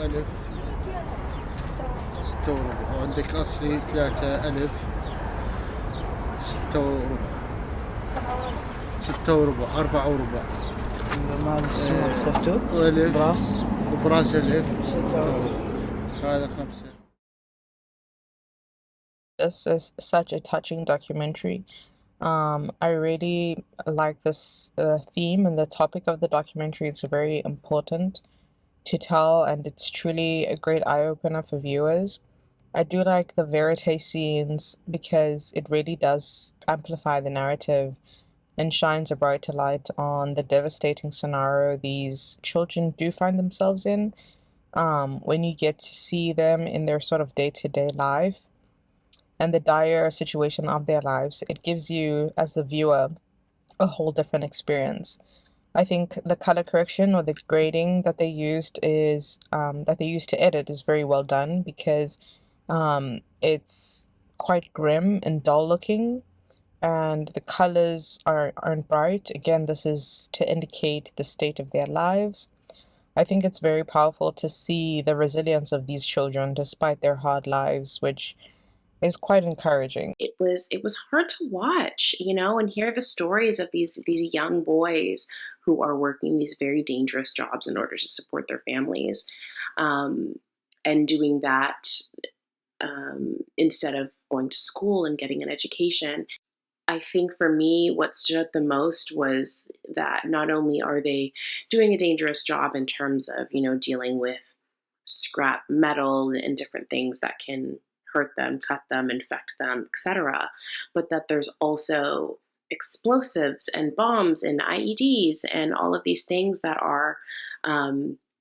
ألف 6 وربع، وعندك أصلي 3 ألف 6 وربع 6 وربع 4 وربع. مال السمو حسبته؟ وألف براس؟ وبراس ألف 6 وربع. هذا 5. This is such a touching documentary. I really like this theme, and the topic of the documentary is very important to tell, and it's truly a great eye-opener for viewers. I do like the verite scenes because it really does amplify the narrative and shines a brighter light on the devastating scenario these children do find themselves in. When you get to see them in their sort of day-to-day life and the dire situation of their lives, it gives you, as the viewer, a whole different experience. I think the color correction or the grading that they used to edit is very well done because it's quite grim and dull looking, and the colors aren't bright. Again, this is to indicate the state of their lives. I think it's very powerful to see the resilience of these children despite their hard lives, which is quite encouraging. It was hard to watch, and hear the stories of these young boys who are working these very dangerous jobs in order to support their families, and doing that instead of going to school and getting an education. I think for me, what stood out the most was that not only are they doing a dangerous job in terms of, dealing with scrap metal and different things that can hurt them, cut them, infect them, etc., but that there's also explosives and bombs and IEDs and all of these things that are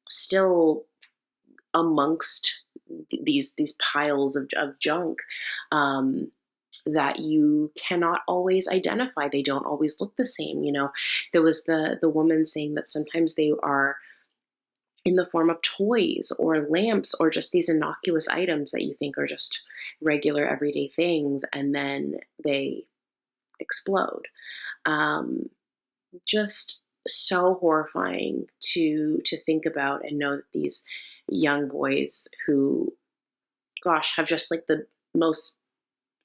still amongst these piles of junk that you cannot always identify. They don't always look the same. There was the woman saying that sometimes they are in the form of toys or lamps or just these innocuous items that you think are just regular everyday things, and then they explode. Just so horrifying to think about and know that these young boys who, gosh, have just like the most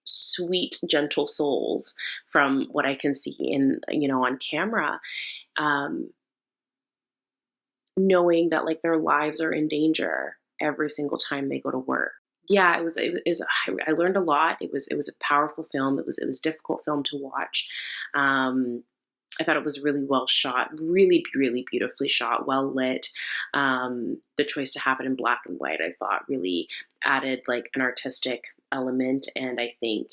sweet, gentle souls from what I can see in, on camera, knowing that like their lives are in danger every single time they go to work. Yeah, it was I learned a lot. It was a powerful film. It was a difficult film to watch. I thought it was really well shot, really, really beautifully shot, well lit. The choice to have it in black and white, I thought, really added like an artistic element, and I think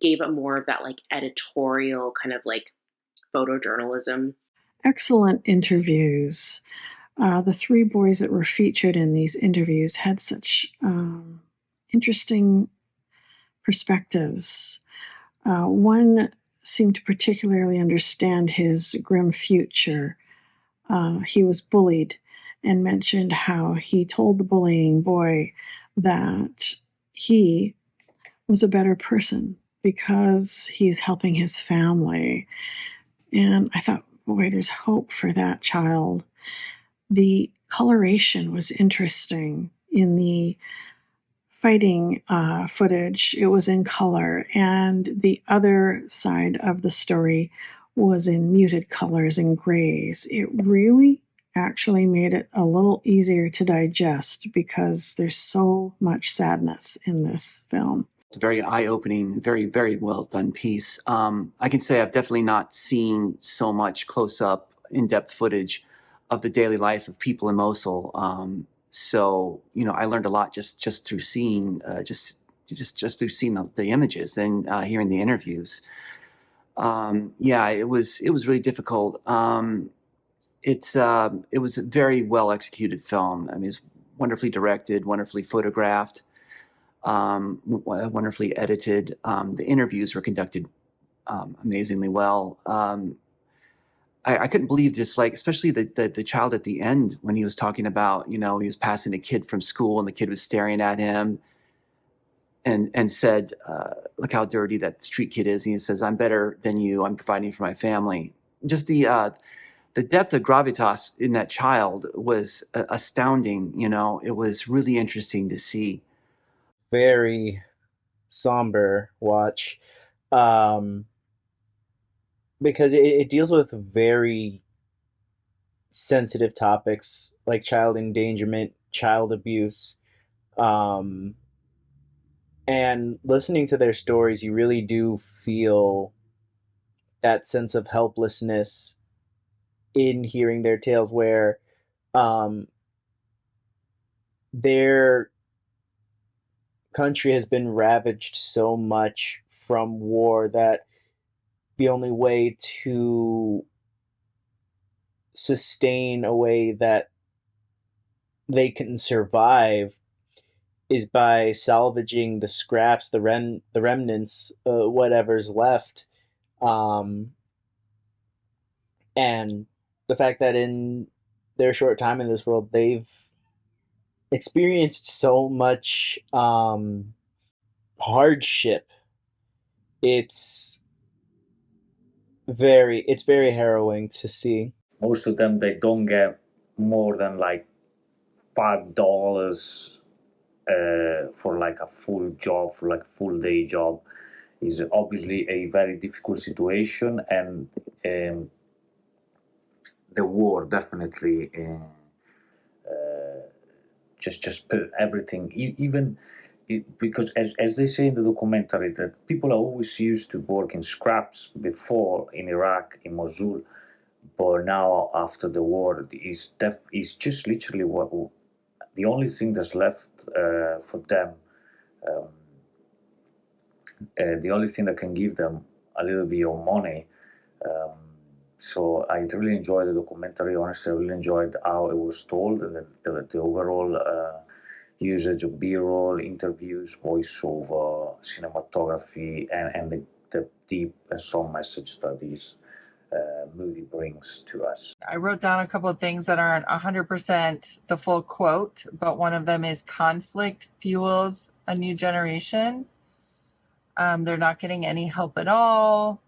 gave it more of that like editorial kind of like photojournalism. Excellent interviews. The 3 boys that were featured in these interviews had such interesting perspectives. One seemed to particularly understand his grim future. He was bullied and mentioned how he told the bullying boy that he was a better person because he's helping his family. And I thought, boy, there's hope for that child. The coloration was interesting. In the fighting footage, it was in color, and the other side of the story was in muted colors and grays. It really actually made it a little easier to digest because there's so much sadness in this film. It's a very eye-opening, very, very well done piece. I can say I've definitely not seen so much close-up, in-depth footage of the daily life of people in Mosul. So, I learned a lot just through seeing, just through seeing the images and hearing the interviews. It was really difficult. It was a very well executed film. I mean, it's wonderfully directed, wonderfully photographed, wonderfully edited. The interviews were conducted amazingly well. I couldn't believe just like, especially the child at the end when he was talking about, he was passing a kid from school and the kid was staring at him and said, look how dirty that street kid is. And he says, I'm better than you. I'm providing for my family. Just the the depth of gravitas in that child was astounding. You know, it was really interesting to see. Very somber watch, because it deals with very sensitive topics like child endangerment, child abuse, and listening to their stories, you really do feel that sense of helplessness in hearing their tales, where their country has been ravaged so much from war that the only way to sustain a way that they can survive is by salvaging the scraps, the remnants, whatever's left, and the fact that in their short time in this world, they've experienced so much hardship. It's very harrowing to see. Most of them, they don't get more than like $5 for like a full job, for like a full day job. Is obviously a very difficult situation, and the war definitely just put everything, even because as they say in the documentary, that people are always used to work in scraps before in Iraq, in Mosul, but now after the war is just literally what the only thing that's left for them. The only thing that can give them a little bit of money. So I really enjoyed the documentary. Honestly, I really enjoyed how it was told, and the overall usage of B-roll, interviews, voiceover, cinematography, and the deep and strong message that this movie brings to us. I wrote down a couple of things that aren't 100% the full quote, but one of them is conflict fuels a new generation. They're not getting any help at all.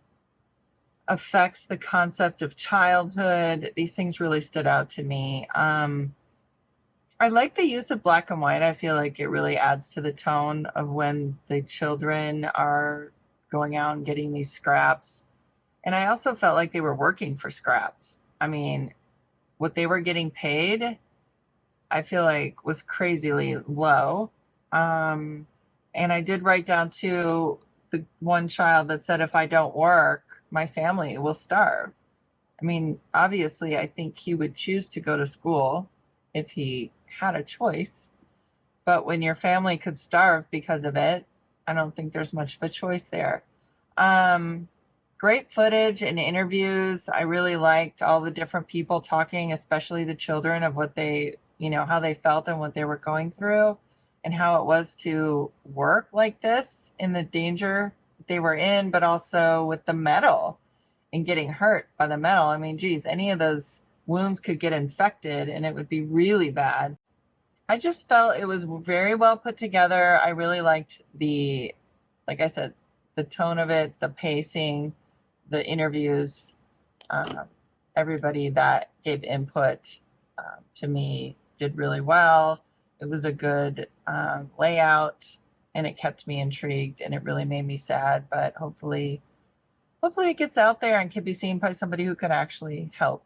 Affects the concept of childhood. These things really stood out to me. I like the use of black and white. I feel like it really adds to the tone of when the children are going out and getting these scraps. And I also felt like they were working for scraps. I mean, what they were getting paid, I feel like was crazily low. And I did write down too, the one child that said, if I don't work, my family will starve. I mean, obviously, I think he would choose to go to school if he had a choice. But when your family could starve because of it, I don't think there's much of a choice there. Great footage and interviews. I really liked all the different people talking, especially the children, of what they, how they felt and what they were going through, and how it was to work like this in the danger they were in, but also with the metal and getting hurt by the metal. I mean, geez, any of those wounds could get infected and it would be really bad. I just felt it was very well put together. I really liked like I said, the tone of it, the pacing, the interviews, everybody that gave input to me did really well. It was a good layout, and it kept me intrigued, and it really made me sad, but hopefully it gets out there and can be seen by somebody who can actually help.